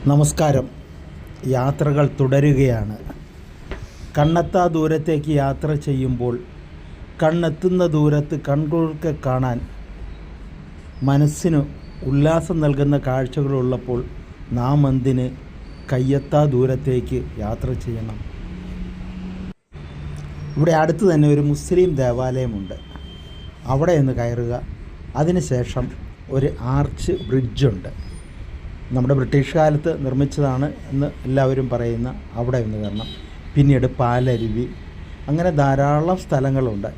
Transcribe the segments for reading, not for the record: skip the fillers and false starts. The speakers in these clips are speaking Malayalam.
നമസ്കാരം. യാത്രകൾ തുടരുകയാണ്. കണ്ണെത്താ ദൂരത്തേക്ക് യാത്ര ചെയ്യുമ്പോൾ കണ്ണെത്തുന്ന ദൂരത്ത് കൺകുളിർക്കെ കാണാൻ മനസ്സിന് ഉല്ലാസം നൽകുന്ന കാഴ്ചകളുള്ളപ്പോൾ നാം എന്തിന് കയ്യെത്താ ദൂരത്തേക്ക് യാത്ര ചെയ്യണം? ഇവിടെ അടുത്ത് തന്നെ ഒരു മുസ്ലിം ദേവാലയമുണ്ട്. അവിടെ ഒന്ന് കയറുക. അതിനുശേഷം ഒരു ആർച്ച് ബ്രിഡ്ജുണ്ട്. നമ്മുടെ ബ്രിട്ടീഷ് കാലത്ത് നിർമ്മിച്ചതാണ് എന്ന് എല്ലാവരും പറയുന്ന അവിടെ ഒന്ന് കയറണം. പിന്നീട് പാലരുവി, അങ്ങനെ ധാരാളം സ്ഥലങ്ങളുണ്ട്.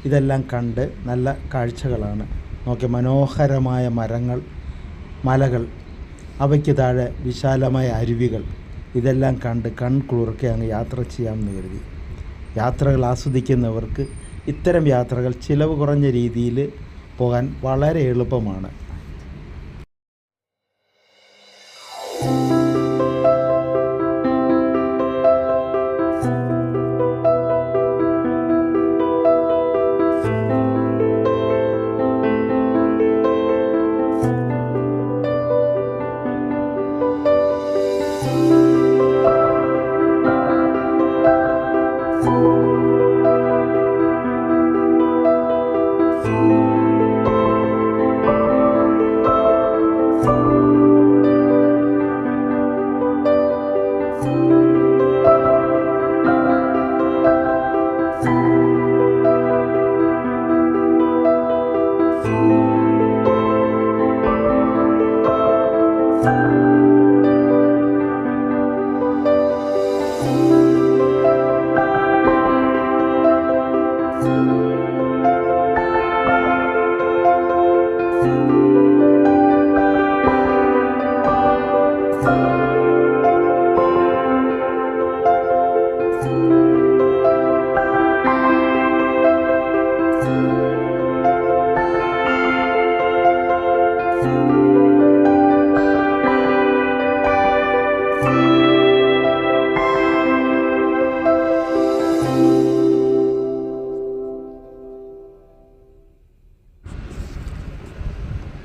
ഇതെല്ലാം കണ്ട് നല്ല കാഴ്ചകളാണ്. നോക്കി മനോഹരമായ മരങ്ങൾ, മലകൾ, അവയ്ക്ക് താഴെ വിശാലമായ അരുവികൾ, ഇതെല്ലാം കണ്ട് കൺകുളിർക്കെ അങ്ങ് യാത്ര ചെയ്യാമെന്ന് കരുതി. യാത്രകൾ ആസ്വദിക്കുന്നവർക്ക് ഇത്തരം യാത്രകൾ ചിലവ് കുറഞ്ഞ രീതിയിൽ പോകാൻ വളരെ എളുപ്പമാണ്.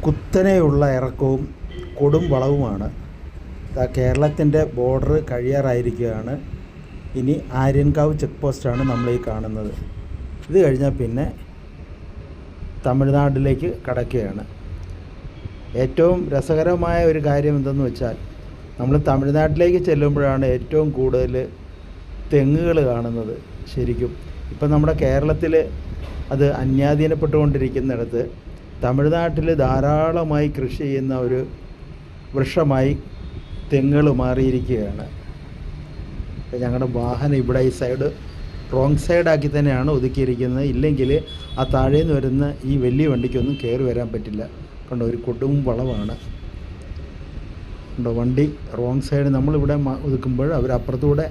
കുത്തനെയുള്ള ഇറക്കവും കൊടും വളവുമാണ്. കേരളത്തിൻ്റെ ബോർഡർ കഴിയാറായിരിക്കുകയാണ്. ഇനി ആര്യൻകാവ് ചെക്ക് പോസ്റ്റാണ് നമ്മൾ ഈ കാണുന്നത്. ഇത് കഴിഞ്ഞാൽ പിന്നെ തമിഴ്നാട്ടിലേക്ക് കടക്കുകയാണ്. ഏറ്റവും രസകരമായ ഒരു കാര്യം എന്തെന്ന് വെച്ചാൽ, നമ്മൾ തമിഴ്നാട്ടിലേക്ക് ചെല്ലുമ്പോഴാണ് ഏറ്റവും കൂടുതൽ തെങ്ങുകൾ കാണുന്നത്. ശരിക്കും ഇപ്പം നമ്മുടെ കേരളത്തിൽ അത് അന്യാധീനപ്പെട്ടുകൊണ്ടിരിക്കുന്നിടത്ത് തമിഴ്നാട്ടിൽ ധാരാളമായി കൃഷി ചെയ്യുന്ന ഒരു വൃക്ഷമായി തെങ്ങുകൾ മാറിയിരിക്കുകയാണ്. ഞങ്ങളുടെ വാഹനം ഇവിടെ ഈ സൈഡ് റോങ് സൈഡാക്കി തന്നെയാണ് ഒതുക്കിയിരിക്കുന്നത്. ഇല്ലെങ്കിൽ ആ താഴേന്ന് വരുന്ന ഈ വലിയ വണ്ടിക്കൊന്നും കയറി വരാൻ പറ്റില്ല. കണ്ടോ, ഒരു കൊടും വളവാണ്. കണ്ടോ, വണ്ടി റോങ് സൈഡ് നമ്മളിവിടെ ഒതുക്കുമ്പോൾ അവരപ്പുറത്തൂടെ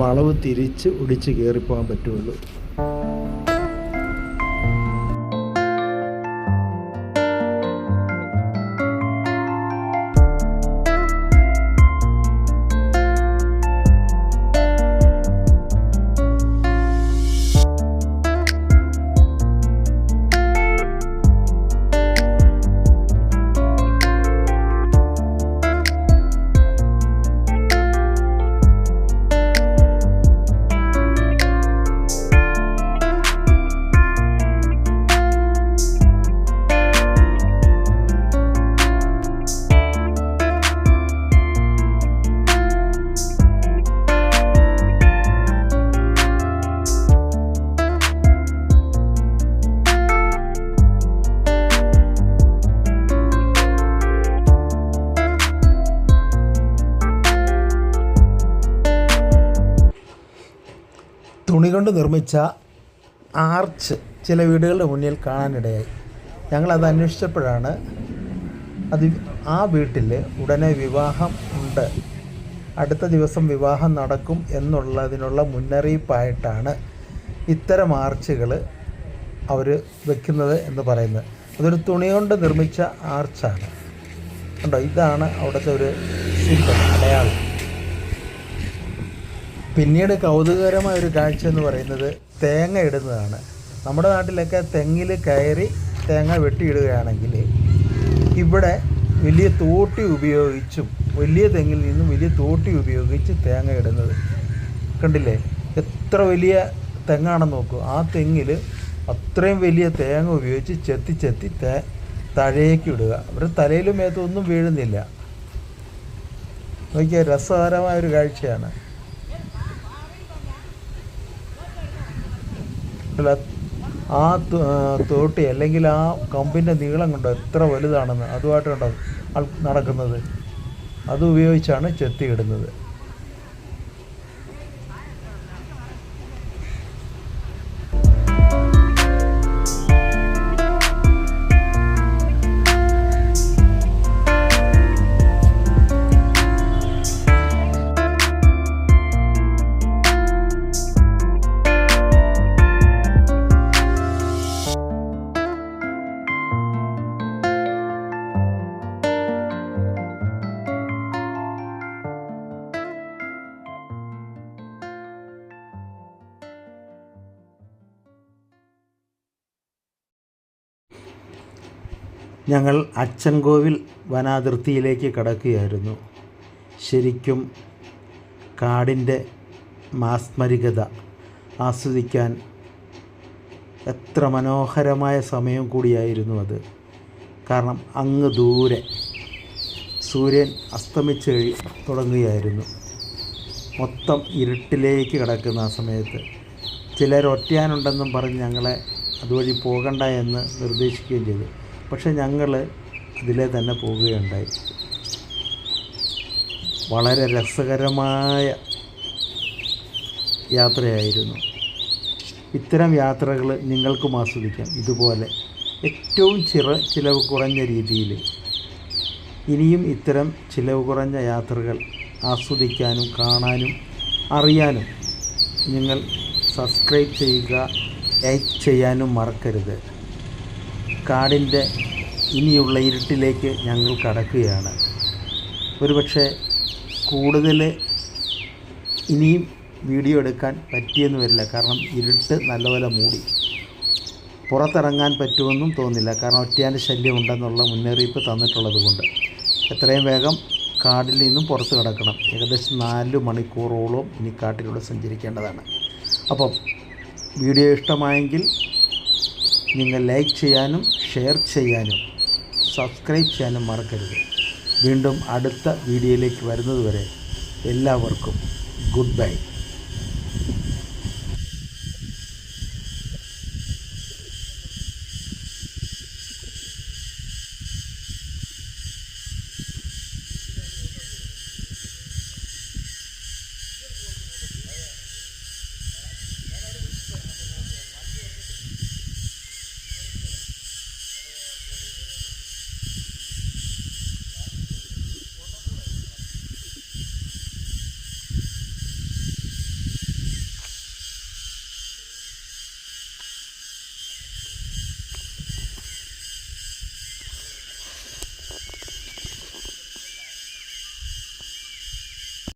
വളവ് തിരിച്ച് ഒടിച്ച് കയറിപ്പോകാൻ പറ്റുള്ളൂ. തുണി കൊണ്ട് നിർമ്മിച്ച ആർച്ച് ചില വീടുകളുടെ മുന്നിൽ കാണാനിടയായി. ഞങ്ങളത് അന്വേഷിച്ചപ്പോഴാണ് ആ വീട്ടിൽ ഉടനെ വിവാഹം ഉണ്ട്, അടുത്ത ദിവസം വിവാഹം നടക്കും എന്നുള്ളതിനുള്ള മുന്നറിയിപ്പായിട്ടാണ് ഇത്തരം ആർച്ചുകൾ അവർ വെക്കുന്നത് എന്ന് പറയുന്നത്. അതൊരു തുണി കൊണ്ട് നിർമ്മിച്ച ആർച്ചാണ്. കണ്ടോ, ഇതാണ് അവിടുത്തെ ഒരു സിംബൽ, അടയാളം. പിന്നീട് കൗതുകകരമായ ഒരു കാഴ്ച എന്ന് പറയുന്നത് തേങ്ങ ഇടുന്നതാണ്. നമ്മുടെ നാട്ടിലൊക്കെ തെങ്ങിൽ കയറി തേങ്ങ വെട്ടിയിടുകയാണെങ്കിൽ ഇവിടെ വലിയ തോട്ടി ഉപയോഗിച്ചും വലിയ തെങ്ങിൽ നിന്നും വലിയ തോട്ടി ഉപയോഗിച്ച് തേങ്ങ ഇടുന്നത് കണ്ടില്ലേ? എത്ര വലിയ തെങ്ങാണെന്ന് നോക്കൂ. ആ തെങ്ങിൽ അത്രയും വലിയ തേങ്ങ ഉപയോഗിച്ച് ചെത്തി താഴേക്ക് ഇടുക. അവരുടെ തലയിലും മേത്തും ഒന്നും വീഴുന്നില്ല. നോക്കിയാൽ രസകരമായൊരു കാഴ്ചയാണ്. ആ തോട്ടി അല്ലെങ്കിൽ ആ കമ്പിൻ്റെ നീളം കണ്ടോ എത്ര വലുതാണെന്ന്. അതുമായിട്ട് കണ്ടോ നടക്കുന്നത്. അതുപയോഗിച്ചാണ് ചെത്തിയിടുന്നത്. ഞങ്ങൾ അച്ചൻകോവിൽ വനാതിർത്തിയിലേക്ക് കടക്കുകയായിരുന്നു. ശരിക്കും കാടിൻ്റെ മാസ്മരികത ആസ്വദിക്കാൻ എത്ര മനോഹരമായ സമയം കൂടിയായിരുന്നു അത്. കാരണം അങ്ങ് ദൂരെ സൂര്യൻ അസ്തമിച്ച് തുടങ്ങുകയായിരുന്നു. മൊത്തം ഇരുട്ടിലേക്ക് കിടക്കുന്ന ആ സമയത്ത് ചിലർ ഒറ്റയാനുണ്ടെന്നും പറഞ്ഞ് ഞങ്ങളെ അതുവഴി പോകണ്ട എന്ന് നിർദ്ദേശിക്കുകയും ചെയ്തു. പക്ഷെ ഞങ്ങൾ അതിലെ തന്നെ പോവുകയുണ്ടായി. വളരെ രസകരമായ യാത്രയായിരുന്നു. ഇത്തരം യാത്രകൾ നിങ്ങൾക്കും ആസ്വദിക്കാം. ഇതുപോലെ ഏറ്റവും ചിലവ് കുറഞ്ഞ രീതിയിൽ ഇനിയും ഇത്തരം ചിലവ് കുറഞ്ഞ യാത്രകൾ ആസ്വദിക്കാനും കാണാനും അറിയാനും നിങ്ങൾ സബ്സ്ക്രൈബ് ചെയ്യുക, ലൈക്ക് ചെയ്യാനും മറക്കരുത്. കാടിൻ്റെ ഇനിയുള്ള ഇരുട്ടിലേക്ക് ഞങ്ങൾ കടക്കുകയാണ്. ഒരുപക്ഷെ കൂടുതൽ ഇനിയും വീഡിയോ എടുക്കാൻ പറ്റിയെന്ന് വരില്ല. കാരണം ഇരുട്ട് നല്ലപോലെ മൂടി. പുറത്തിറങ്ങാൻ പറ്റുമെന്നും തോന്നില്ല. കാരണം ഒറ്റയാൻ്റെ ശല്യം ഉണ്ടെന്നുള്ള മുന്നറിയിപ്പ് തന്നിട്ടുള്ളത് കൊണ്ട് എത്രയും വേഗം കാടിൽ നിന്നും പുറത്ത് കിടക്കണം. ഏകദേശം 4 മണിക്കൂറോളം ഇനി കാട്ടിലൂടെ സഞ്ചരിക്കേണ്ടതാണ്. അപ്പം വീഡിയോ ഇഷ്ടമായെങ്കിൽ നിങ്ങൾ ലൈക്ക് ചെയ്യാനും ഷെയർ ചെയ്യാനും സബ്സ്ക്രൈബ് ചെയ്യാനും മറക്കരുത്. വീണ്ടും അടുത്ത വീഡിയോയിലേക്ക് വരുന്നതുവരെ എല്ലാവർക്കും ഗുഡ് ബൈ.